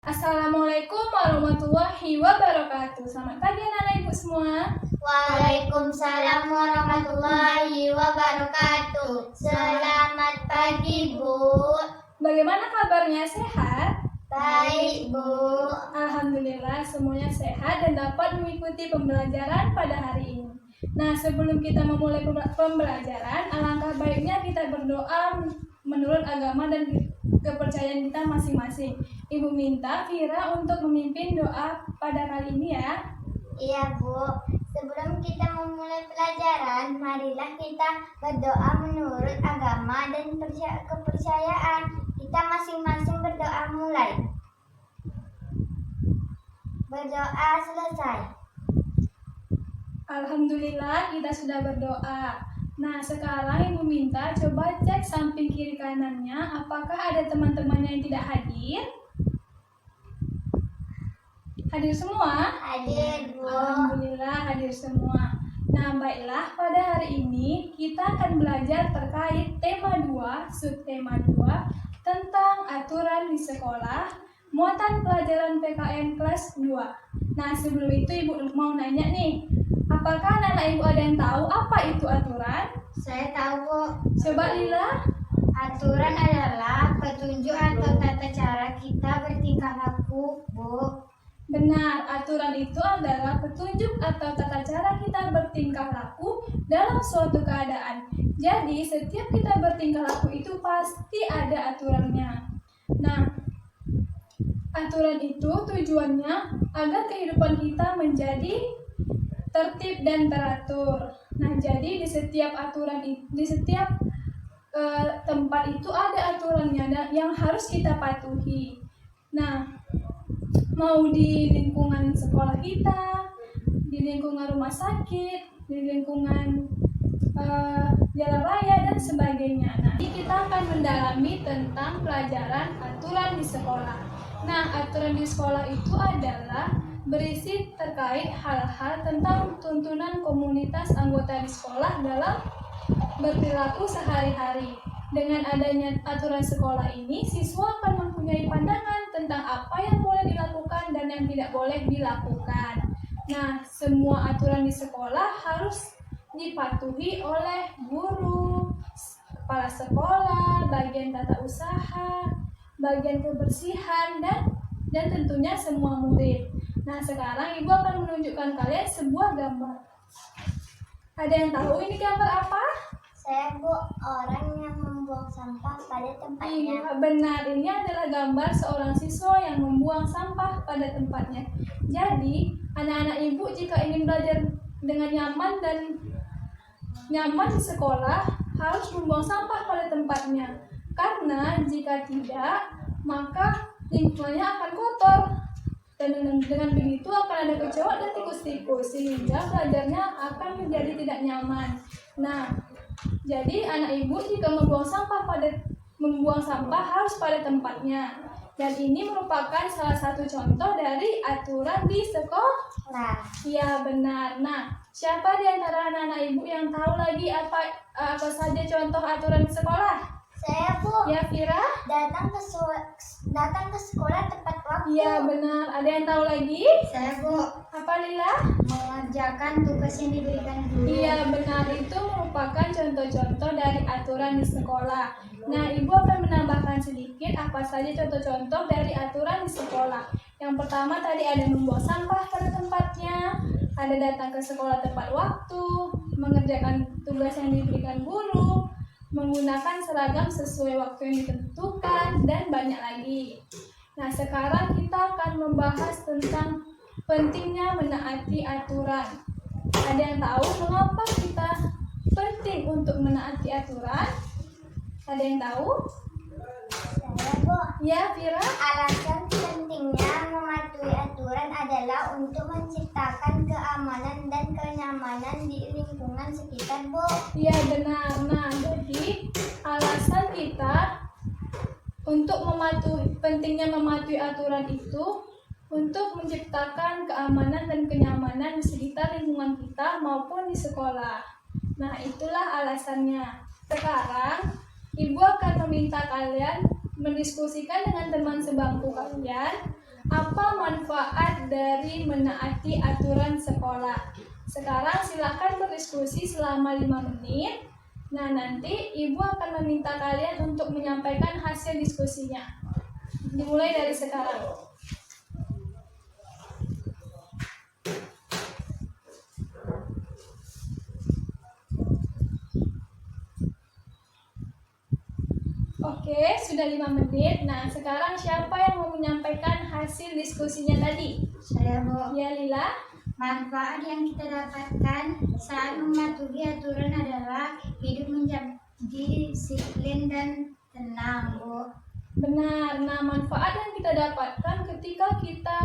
Assalamualaikum warahmatullahi wabarakatuh. Selamat pagi anak-anak ibu semua. Waalaikumsalam warahmatullahi wabarakatuh. Selamat pagi, Bu. Bagaimana kabarnya, sehat? Baik, Bu. Alhamdulillah semuanya sehat dan dapat mengikuti pembelajaran pada hari ini. Nah, sebelum kita memulai pembelajaran, alangkah baiknya kita berdoa menurut agama dan kepercayaan kita masing-masing. Ibu minta Fira untuk memimpin doa pada kali ini ya. Iya, Bu. Sebelum kita memulai pelajaran, marilah kita berdoa menurut agama dan kepercayaan. Kita masing-masing berdoa mulai. Berdoa selesai. Alhamdulillah kita sudah berdoa. Nah, sekarang ibu minta coba cek samping kiri kanannya, apakah ada teman-temannya yang tidak hadir? Hadir semua? Hadir, Bu. Alhamdulillah hadir semua. Nah, baiklah, pada hari ini kita akan belajar terkait tema 2, subtema 2 tentang aturan di sekolah, muatan pelajaran PKN kelas 2. Nah, sebelum itu ibu mau nanya nih, apakah anak-anak ibu ada yang tahu apa itu aturan? Saya tahu, Bu. Coba Lila. Aturan adalah petunjuk atau tata cara kita bertingkah laku, Bu. Benar, aturan itu adalah petunjuk atau tata cara kita bertingkah laku dalam suatu keadaan. Jadi, setiap kita bertingkah laku itu pasti ada aturannya. Nah, aturan itu tujuannya agar kehidupan kita menjadi tertib dan teratur. Nah, jadi di setiap aturan di setiap tempat itu ada aturannya yang harus kita patuhi. Nah, mau di lingkungan sekolah kita, di lingkungan rumah sakit, di lingkungan jalan raya dan sebagainya. Nah, ini kita akan mendalami tentang pelajaran aturan di sekolah. Nah, aturan di sekolah itu adalah berisi terkait hal-hal tentang tuntunan komunitas anggota di sekolah dalam berperilaku sehari-hari. Dengan adanya aturan sekolah ini, siswa akan mempunyai pandangan tentang apa yang boleh dilakukan dan yang tidak boleh dilakukan. Nah, semua aturan di sekolah harus dipatuhi oleh guru, kepala sekolah, bagian tata usaha, bagian kebersihan, dan tentunya semua murid. Nah, sekarang ibu akan menunjukkan kalian sebuah gambar. Ada yang tahu ini gambar apa? Saya, Bu, orang yang membuang sampah pada tempatnya. Iya, benar. Ini adalah gambar seorang siswa yang membuang sampah pada tempatnya. Jadi, anak-anak ibu jika ingin belajar dengan nyaman di sekolah, harus membuang sampah pada tempatnya. Karena jika tidak, maka lingkungannya akan kotor. Dan dengan begitu akan ada kecoak dan tikus-tikus, sehingga belajarnya akan menjadi tidak nyaman. Nah, jadi anak ibu jika membuang sampah harus pada tempatnya. Dan ini merupakan salah satu contoh dari aturan di sekolah. Ya, benar. Nah, siapa di antara anak-anak ibu yang tahu lagi apa saja contoh aturan di sekolah? Saya, Bu. Ya, Fira? Datang ke sekolah tepat waktu. Ya, benar. Ada yang tahu lagi? Saya, Bu. Apa, Lila? Mengerjakan tugas yang diberikan guru. Iya, benar. Itu merupakan contoh-contoh dari aturan di sekolah. Nah, ibu akan menambahkan sedikit apa saja contoh-contoh dari aturan di sekolah. Yang pertama tadi ada membuang sampah pada tempatnya, ada datang ke sekolah tepat waktu, mengerjakan tugas yang diberikan guru, menggunakan seragam sesuai waktu yang ditentukan, dan banyak lagi. Nah, sekarang kita akan membahas tentang pentingnya menaati aturan. Ada yang tahu mengapa kita penting untuk menaati aturan? Ada yang tahu? Saya, Bu. Ya, Fira? Alasan pentingnya mematuhi aturan adalah untuk menciptakan keamanan dan kenyamanan di lingkungan sekitar, Bu. Ya, benar. Nah, jadi alasan kita untuk pentingnya mematuhi aturan itu untuk menciptakan keamanan dan kenyamanan di sekitar lingkungan kita maupun di sekolah. Nah, itulah alasannya. Sekarang, Ibu akan meminta kalian mendiskusikan dengan teman sebangku kalian Apa manfaat dari menaati aturan sekolah? Sekarang silakan berdiskusi selama 5 menit. Nah, nanti Ibu akan meminta kalian untuk menyampaikan hasil diskusinya. Dimulai dari sekarang. Oke, sudah 5 menit. Nah, sekarang siapa yang mau menyampaikan hasil diskusinya tadi? Saya, Bu. Ya, Lila. Manfaat yang kita dapatkan saat mematuhi aturan adalah hidup menjadi disiplin dan tenang, Bu. Benar. Nah, manfaat yang kita dapatkan ketika kita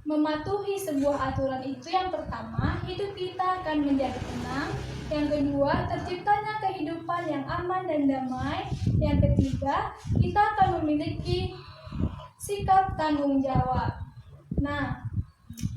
mematuhi sebuah aturan itu, yang pertama, hidup kita akan menjadi tenang. Yang kedua, terciptanya kehidupan yang aman dan damai. Yang ketiga, kita akan memiliki sikap tanggung jawab. Nah,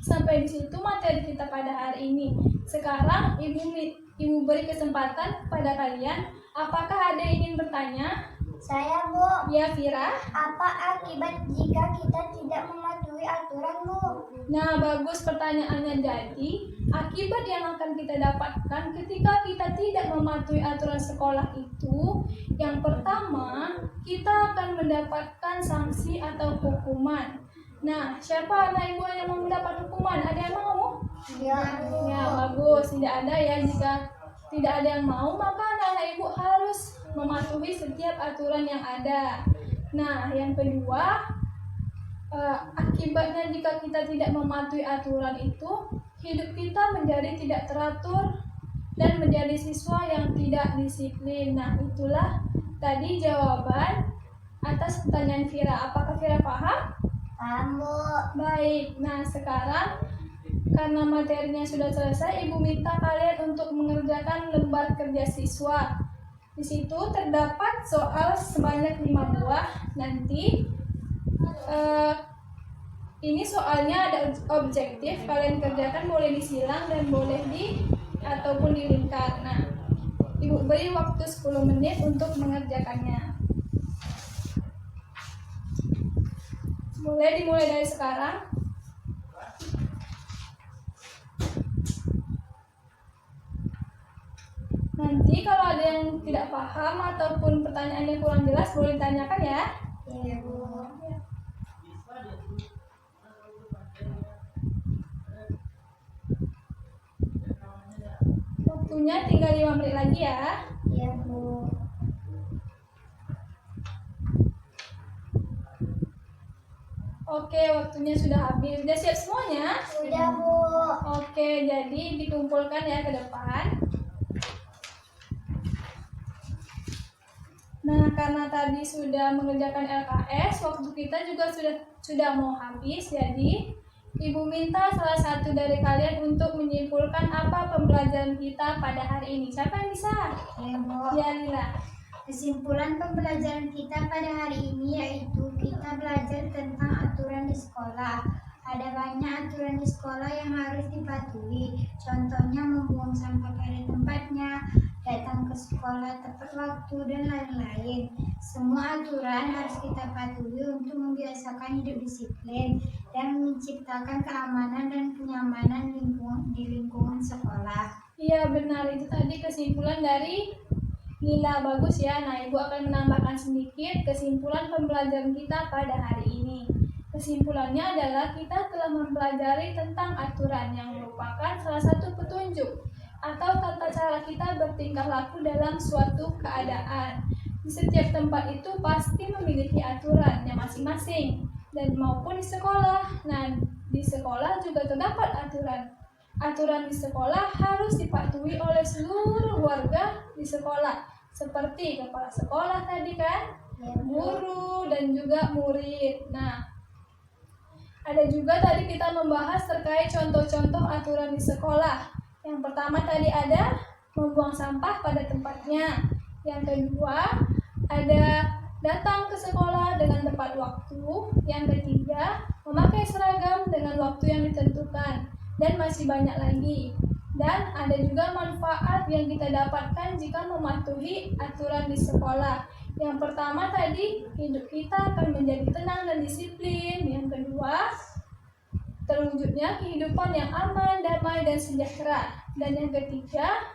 sampai di situ materi kita pada hari ini. Sekarang Ibu beri kesempatan pada kalian. Apakah ada yang ingin bertanya? Saya, Bu. Ya, Vira. Apa akibat jika kita tidak mematuhi aturan, Bu? Nah, bagus pertanyaannya. Jadi, akibat yang akan kita dapatkan ketika kita tidak mematuhi aturan sekolah itu, yang pertama, kita akan mendapatkan sanksi atau hukuman. Nah, siapa anak ibu yang mau mendapat hukuman? Ada yang mau? Ya, Bu. Ya, bagus. Tidak ada ya. Jika tidak ada yang mau, maka anak-anak ibu harus mematuhi setiap aturan yang ada. Nah, yang kedua, akibatnya jika kita tidak mematuhi aturan itu, hidup kita menjadi tidak teratur dan menjadi siswa yang tidak disiplin. Nah, itulah tadi jawaban atas pertanyaan Vira. Apakah Vira paham? Paham, Bu. Baik. Nah, sekarang karena materinya sudah selesai, Ibu minta kalian untuk mengerjakan lembar kerja siswa. Di situ terdapat soal sebanyak 5 buah. Nanti ini soalnya ada objektif, kalian kerjakan, boleh disilang dan boleh ataupun dilingkar. Nah, Ibu beri waktu 10 menit untuk mengerjakannya. Boleh dimulai dari sekarang. Nanti kalau ada yang tidak paham ataupun pertanyaannya kurang jelas, boleh ditanyakan ya. Iya, Bu. Waktunya tinggal 5 menit lagi ya. Iya, Bu. Oke, waktunya sudah habis. Sudah siap semuanya? Sudah, Bu. Oke, jadi dikumpulkan ya ke depan. Nah, karena tadi sudah mengerjakan LKS, waktu kita juga sudah mau habis. Jadi, Ibu minta salah satu dari kalian untuk menyimpulkan apa pembelajaran kita pada hari ini. Siapa yang bisa? Iya, Bu. Ya, Lila. Kesimpulan pembelajaran kita pada hari ini yaitu kita belajar tentang aturan di sekolah. Ada banyak aturan di sekolah yang harus dipatuhi. Contohnya membuang sampah pada tempatnya, datang ke sekolah tepat waktu, dan lain-lain. Semua aturan harus kita patuhi untuk membiasakan hidup disiplin dan menciptakan keamanan dan kenyamanan di lingkungan sekolah. Iya, benar. Itu tadi kesimpulan dari Lila. Bagus ya. Nah, Ibu akan menambahkan sedikit kesimpulan pembelajaran kita pada hari ini. Kesimpulannya adalah kita telah mempelajari tentang aturan yang merupakan salah satu petunjuk atau tata cara kita bertingkah laku dalam suatu keadaan. Di setiap tempat itu pasti memiliki aturannya masing-masing, dan maupun di sekolah. Nah, di sekolah juga terdapat aturan. Aturan di sekolah harus dipatuhi oleh seluruh warga di sekolah, seperti kepala sekolah tadi kan, guru, dan juga murid. Nah, ada juga tadi kita membahas terkait contoh-contoh aturan di sekolah. Yang pertama tadi ada membuang sampah pada tempatnya. Yang kedua, ada datang ke sekolah dengan tepat waktu. Yang ketiga, memakai seragam dengan waktu yang ditentukan. Dan masih banyak lagi. Dan ada juga manfaat yang kita dapatkan jika mematuhi aturan di sekolah. Yang pertama tadi, hidup kita akan menjadi tenang dan disiplin. Yang kedua, terwujudnya kehidupan yang aman, damai, dan sejahtera. Dan yang ketiga,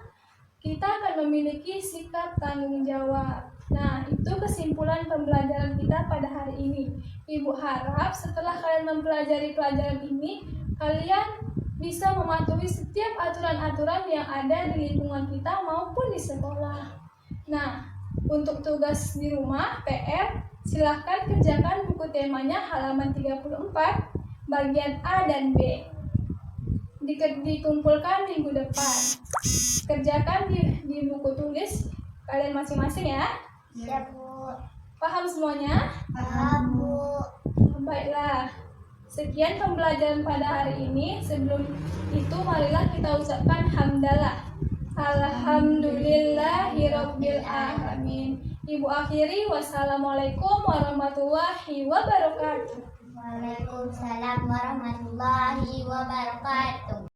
kita akan memiliki sikap tanggung jawab. Nah, itu kesimpulan pembelajaran kita pada hari ini. Ibu harap setelah kalian mempelajari pelajaran ini, kalian bisa mematuhi setiap aturan-aturan yang ada di lingkungan kita maupun di sekolah. Nah, untuk tugas di rumah, PR, silahkan kerjakan buku temanya halaman 34, bagian A dan B. Dikumpulkan minggu depan. Kerjakan di buku tulis kalian masing-masing ya. Siap, Bu. Paham semuanya? Paham, Bu. Baiklah. Sekian pembelajaran pada hari ini. Sebelum itu marilah kita ucapkan hamdalah. Alhamdulillahirabbil alamin. Ibu akhiri, wassalamualaikum warahmatullahi wabarakatuh. Waalaikumsalam warahmatullahi wabarakatuh.